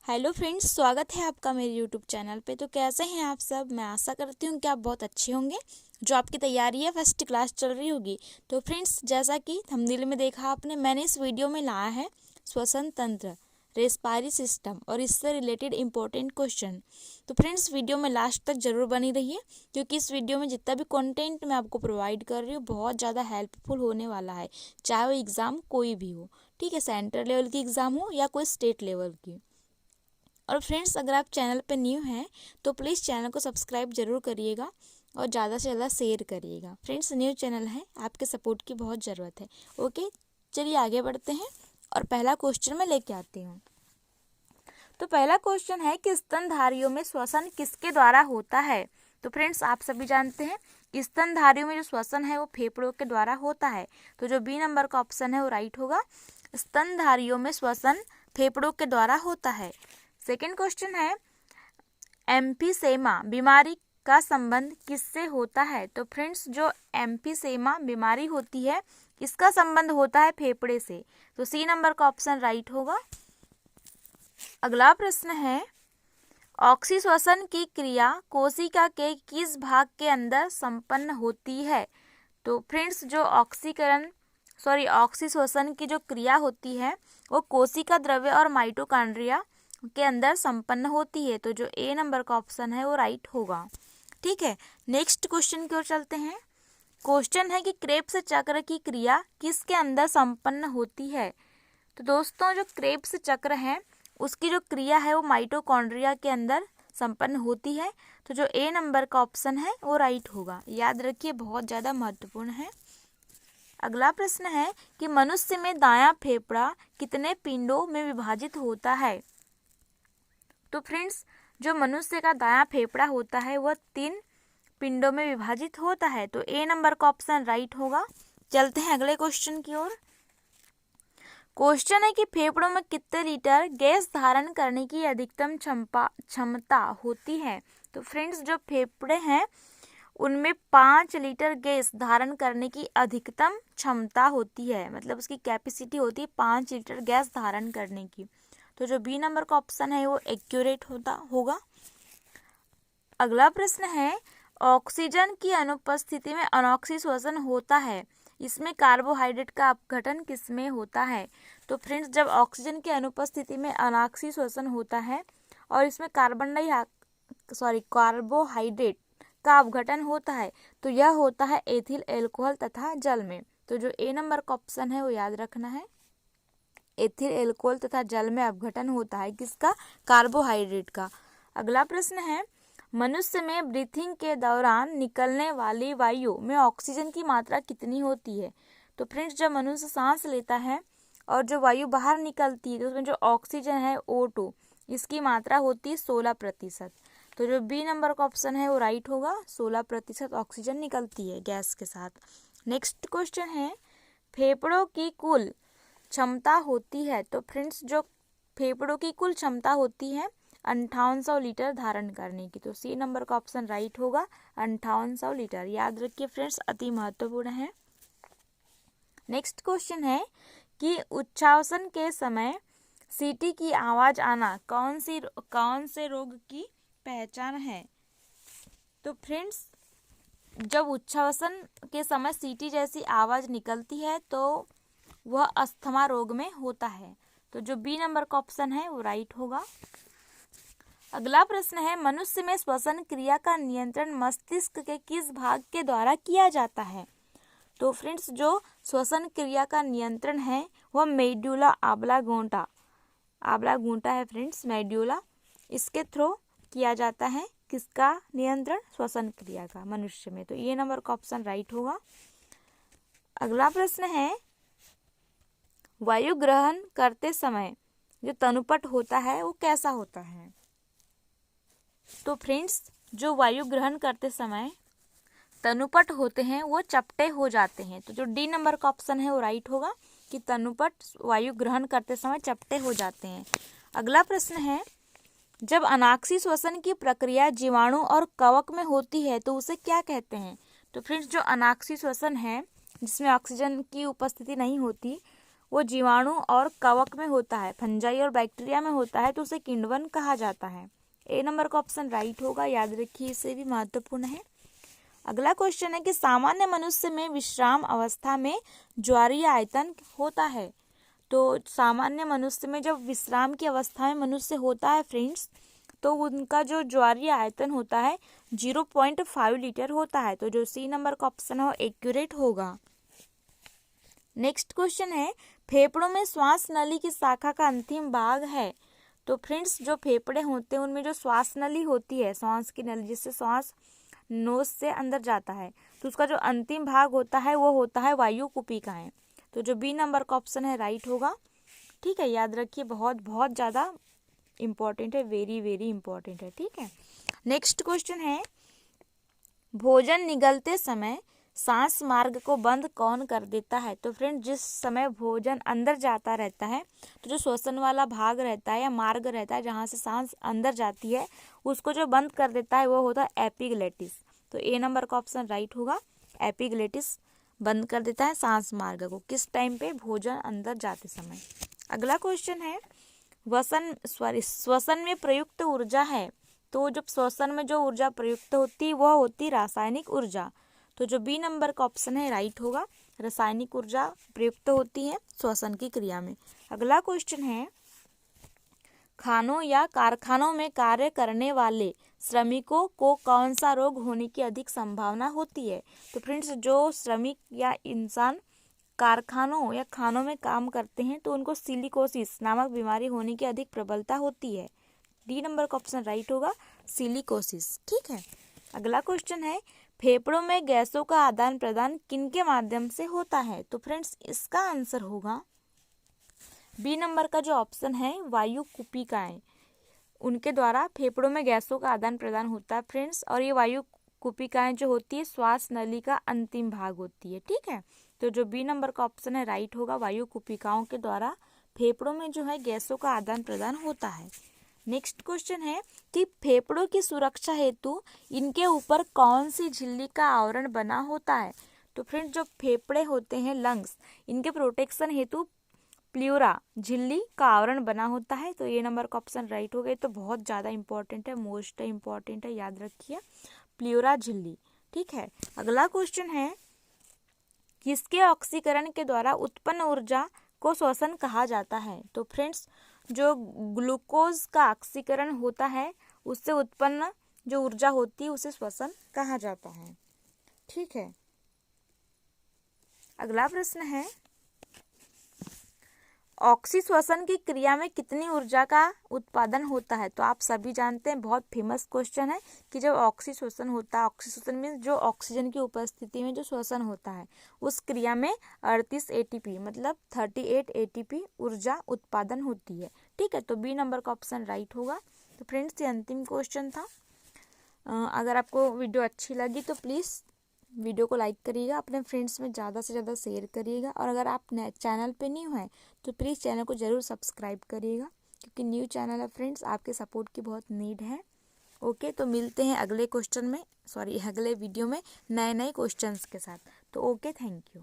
Hello friends, स्वागत है आपका मेरे यूट्यूब चैनल पे। तो कैसे हैं आप सब? मैं आशा करती हूँ कि आप बहुत अच्छे होंगे। जो आपकी तैयारी है फर्स्ट क्लास चल रही होगी। तो फ्रेंड्स, जैसा कि थंबनेल में देखा आपने, मैंने इस वीडियो में लाया है श्वसन तंत्र, रेस्पायरी सिस्टम और इससे रिलेटेड इंपॉर्टेंट क्वेश्चन। तो फ्रेंड्स, वीडियो में लास्ट तक जरूर बनी रहिए, क्योंकि इस वीडियो में जितना भी कंटेंट मैं आपको प्रोवाइड कर रही हूँ बहुत ज़्यादा हेल्पफुल होने वाला है, चाहे वो एग्ज़ाम कोई भी हो। ठीक है, सेंट्रल लेवल की एग्ज़ाम हो या कोई स्टेट लेवल की। और फ्रेंड्स, अगर आप चैनल पर न्यू हैं तो प्लीज़ चैनल को सब्सक्राइब ज़रूर करिएगा और ज़्यादा से ज़्यादा शेयर करिएगा। फ्रेंड्स, न्यू चैनल है, आपके सपोर्ट की बहुत ज़रूरत है। ओके, चलिए आगे बढ़ते हैं और पहला क्वेश्चन मैं लेके आती हूँ। तो पहला क्वेश्चन है कि स्तनधारियों में श्वसन किसके द्वारा होता है? तो फ्रेंड्स, आप सभी जानते हैं स्तनधारियों में जो श्वसन है वो फेफड़ों के द्वारा होता है। तो जो बी नंबर का ऑप्शन है वो राइट होगा। स्तनधारियों में श्वसन फेफड़ों के द्वारा होता है। सेकेंड क्वेश्चन है, एम्फीसेमा बीमारी का संबंध किससे होता है? तो फ्रेंड्स, जो एम्फीसेमा बीमारी होती है इसका संबंध होता है फेफड़े से। तो सी नंबर का ऑप्शन राइट होगा। अगला प्रश्न है, ऑक्सीश्वसन की क्रिया कोशिका के किस भाग के अंदर संपन्न होती है? तो फ्रेंड्स, जो ऑक्सीश्वसन की जो क्रिया होती है वो कोशिका द्रव्य और माइटोकॉन्ड्रिया के अंदर संपन्न होती है। तो जो ए नंबर का ऑप्शन है वो राइट होगा। ठीक है, नेक्स्ट क्वेश्चन की ओर चलते हैं। क्वेश्चन है कि क्रेब्स चक्र की क्रिया किसके अंदर संपन्न होती है? तो दोस्तों, जो क्रेब्स चक्र है उसकी जो क्रिया है वो माइटोकॉन्ड्रिया के अंदर संपन्न होती है। तो जो ए नंबर का ऑप्शन है वो राइट होगा। याद रखिए, बहुत ज़्यादा महत्वपूर्ण है। अगला प्रश्न है कि मनुष्य में दायां फेफड़ा कितने पिंडों में विभाजित होता है? तो फ्रेंड्स, जो मनुष्य का दायां फेफड़ा होता है वह 3 पिंडों में विभाजित होता है। तो ए नंबर का ऑप्शन राइट होगा। चलते हैं अगले क्वेश्चन की ओर। क्वेश्चन है कि फेफड़ों में कितने लीटर गैस धारण करने की अधिकतम क्षमता होती है? तो फ्रेंड्स, जो फेफड़े हैं उनमें 5 लीटर गैस धारण करने की अधिकतम क्षमता होती है, मतलब उसकी कैपेसिटी होती है 5 लीटर गैस धारण करने की। तो जो बी नंबर का ऑप्शन है वो एक्यूरेट होगा। अगला प्रश्न है, ऑक्सीजन की अनुपस्थिति में अनॉक्सीश्वसन होता है, इसमें कार्बोहाइड्रेट का अपघटन किसमें होता है? तो फ्रेंड्स, जब ऑक्सीजन की अनुपस्थिति में अनॉक्सीश्वसन होता है और इसमें कार्बोहाइड्रेट का अपघटन होता है तो यह होता है एथिल एल्कोहल तथा जल में। तो जो ए नंबर का ऑप्शन है वो याद रखना है। एथिल एल्कोहल तथा जल में अपघटन होता है किसका? कार्बोहाइड्रेट का। अगला प्रश्न है, मनुष्य में ब्रीथिंग के दौरान निकलने वाली वायु में ऑक्सीजन की मात्रा कितनी होती है? तो फ्रेंड्स, जब मनुष्य सांस लेता है और जो वायु बाहर निकलती है तो उसमें जो ऑक्सीजन है O2 इसकी मात्रा होती है 16%। तो जो बी नंबर का ऑप्शन है वो राइट होगा। 16% ऑक्सीजन निकलती है गैस के साथ। नेक्स्ट क्वेश्चन है, फेफड़ों की कुल क्षमता होती है? तो फ्रेंड्स, जो फेफड़ों की कुल क्षमता होती है 5800 लीटर धारण करने की। तो सी नंबर का ऑप्शन राइट होगा, 5800 लीटर। याद रखिए फ्रेंड्स, अति महत्वपूर्ण है। नेक्स्ट क्वेश्चन है कि उच्छ्वासन के समय सीटी की आवाज आना कौन से रोग की पहचान है? तो फ्रेंड्स, जब उच्छ्वासन के समय सीटी जैसी आवाज निकलती है तो वह अस्थमा रोग में होता है। तो जो बी नंबर का ऑप्शन है वो राइट होगा। अगला प्रश्न है, मनुष्य में श्वसन क्रिया का नियंत्रण मस्तिष्क के किस भाग के द्वारा किया जाता है? तो फ्रेंड्स, जो श्वसन क्रिया का नियंत्रण है वह मेड्यूला ऑब्लांगेटा है फ्रेंड्स, मेड्यूला, इसके थ्रू किया जाता है। किसका नियंत्रण? श्वसन क्रिया का, मनुष्य में। तो ये नंबर का ऑप्शन राइट होगा। अगला प्रश्न है, वायु ग्रहण करते समय जो तनुपट होता है वो कैसा होता है? तो फ्रेंड्स, जो वायु ग्रहण करते समय तनुपट होते हैं वो चपटे हो जाते हैं। तो जो डी नंबर का ऑप्शन है वो राइट होगा कि तनुपट वायु ग्रहण करते समय चपटे हो जाते हैं। अगला प्रश्न है, जब अनाक्षी श्वसन की प्रक्रिया जीवाणु और कवक में होती है तो उसे क्या कहते हैं? तो फ्रेंड्स, जो अनाक्षी श्वसन है जिसमें ऑक्सीजन की उपस्थिति नहीं होती वो जीवाणु और कवक में होता है, फंजाई और बैक्टीरिया में होता है, तो उसे किण्वन कहा जाता है। ए नंबर का ऑप्शन राइट होगा, याद रखिए, इसे भी महत्वपूर्ण है। अगला क्वेश्चन है कि सामान्य मनुष्य में विश्राम अवस्था में ज्वारीय आयतन होता है। तो सामान्य मनुष्य में जब विश्राम की अवस्था में मनुष्य होता है फ्रेंड्स, तो उनका जो ज्वारीय आयतन होता है 0.5 लीटर होता है। तो जो सी नंबर का ऑप्शन है वो एक्यूरेट होगा। नेक्स्ट क्वेश्चन है, फेफड़ों में श्वास नली की शाखा का अंतिम भाग है। तो फ्रेंड्स जो फेफड़े होते हैं उनमें जो श्वास नली होती है, श्वास की नली जिससे श्वास नोज से अंदर जाता है, तो उसका जो अंतिम भाग होता है वो होता है वायु कुपिकाएं। तो जो बी नंबर का ऑप्शन है राइट होगा। ठीक है, याद रखिए, बहुत बहुत ज़्यादा इम्पॉर्टेंट है, वेरी वेरी इम्पॉर्टेंट है। ठीक है, नेक्स्ट क्वेश्चन है, भोजन निगलते समय सांस मार्ग को बंद कौन कर देता है। तो फ्रेंड जिस समय भोजन अंदर जाता रहता है तो जो श्वसन वाला भाग रहता है या मार्ग रहता है जहाँ से सांस अंदर जाती है, उसको जो बंद कर देता है वो होता है एपिग्लेटिस। तो ए नंबर का ऑप्शन राइट होगा, एपिग्लेटिस बंद कर देता है सांस मार्ग को, किस टाइम पे, भोजन अंदर जाते समय। अगला क्वेश्चन है, श्वसन में प्रयुक्त ऊर्जा है। तो जब श्वसन में जो ऊर्जा प्रयुक्त होती है वह होती रासायनिक ऊर्जा। तो जो बी नंबर का ऑप्शन है राइट होगा, रासायनिक ऊर्जा प्रयुक्त होती है श्वसन की क्रिया में। अगला क्वेश्चन है, खानों या कारखानों में कार्य करने वाले श्रमिकों को कौन सा रोग होने की अधिक संभावना होती है। तो फ्रेंड्स जो श्रमिक या इंसान कारखानों या खानों में काम करते हैं तो उनको सिलिकोसिस नामक बीमारी होने की अधिक प्रबलता होती है। डी नंबर का ऑप्शन राइट होगा, सिलिकोसिस। ठीक है, अगला क्वेश्चन है, फेफड़ों में गैसों का आदान प्रदान किनके माध्यम से होता है। तो फ्रेंड्स इसका आंसर होगा बी नंबर का जो ऑप्शन है, वायु कुपिकाएं, उनके द्वारा फेफड़ों में गैसों का आदान प्रदान होता है फ्रेंड्स। और ये वायु कुपिकाएं जो होती है श्वास नली का अंतिम भाग होती है। ठीक है, तो जो बी नंबर का ऑप्शन है राइट होगा, वायु कुपिकाओं के द्वारा फेफड़ों में जो है गैसों का आदान प्रदान होता है। नेक्स्ट क्वेश्चन है कि फेफड़ों की सुरक्षा हेतु इनके ऊपर कौन सी झिल्ली का आवरण बना होता है। तो फ्रेंड्स जो फेफड़े होते हैं, लंग्स, इनके प्रोटेक्शन हेतु प्ल्यूरा झिल्ली का आवरण बना होता है। तो ये नंबर का ऑप्शन राइट हो गया। तो बहुत ज़्यादा इंपॉर्टेंट है, मोस्ट इंपॉर्टेंट है, याद रखिए, प्ल्यूरा झिल्ली। ठीक है, अगला क्वेश्चन है, किसके ऑक्सीकरण के द्वारा उत्पन्न ऊर्जा को श्वसन कहा जाता है। तो फ्रेंड्स जो ग्लूकोज का ऑक्सीकरण होता है उससे उत्पन्न जो ऊर्जा होती है उसे श्वसन कहा जाता है। ठीक है, अगला प्रश्न है, ऑक्सीश्वसन की क्रिया में कितनी ऊर्जा का उत्पादन होता है। तो आप सभी जानते हैं, बहुत फेमस क्वेश्चन है कि जब ऑक्सीश्वसन होता है, ऑक्सीश्वसन में जो ऑक्सीजन की उपस्थिति में जो श्वसन होता है उस क्रिया में 38 एटीपी मतलब 38 एटीपी ऊर्जा उत्पादन होती है। ठीक है, तो बी नंबर का ऑप्शन राइट होगा। तो फ्रेंड्स ये अंतिम क्वेश्चन था। अगर आपको वीडियो अच्छी लगी तो प्लीज़ वीडियो को लाइक करिएगा, अपने फ्रेंड्स में ज़्यादा से ज़्यादा शेयर करिएगा, और अगर आप चैनल पे न्यू हैं तो प्लीज़ चैनल को ज़रूर सब्सक्राइब करिएगा, क्योंकि न्यू चैनल है फ्रेंड्स, आपके सपोर्ट की बहुत नीड है। ओके, तो मिलते हैं अगले वीडियो में नए क्वेश्चंस के साथ। तो ओके, थैंक यू।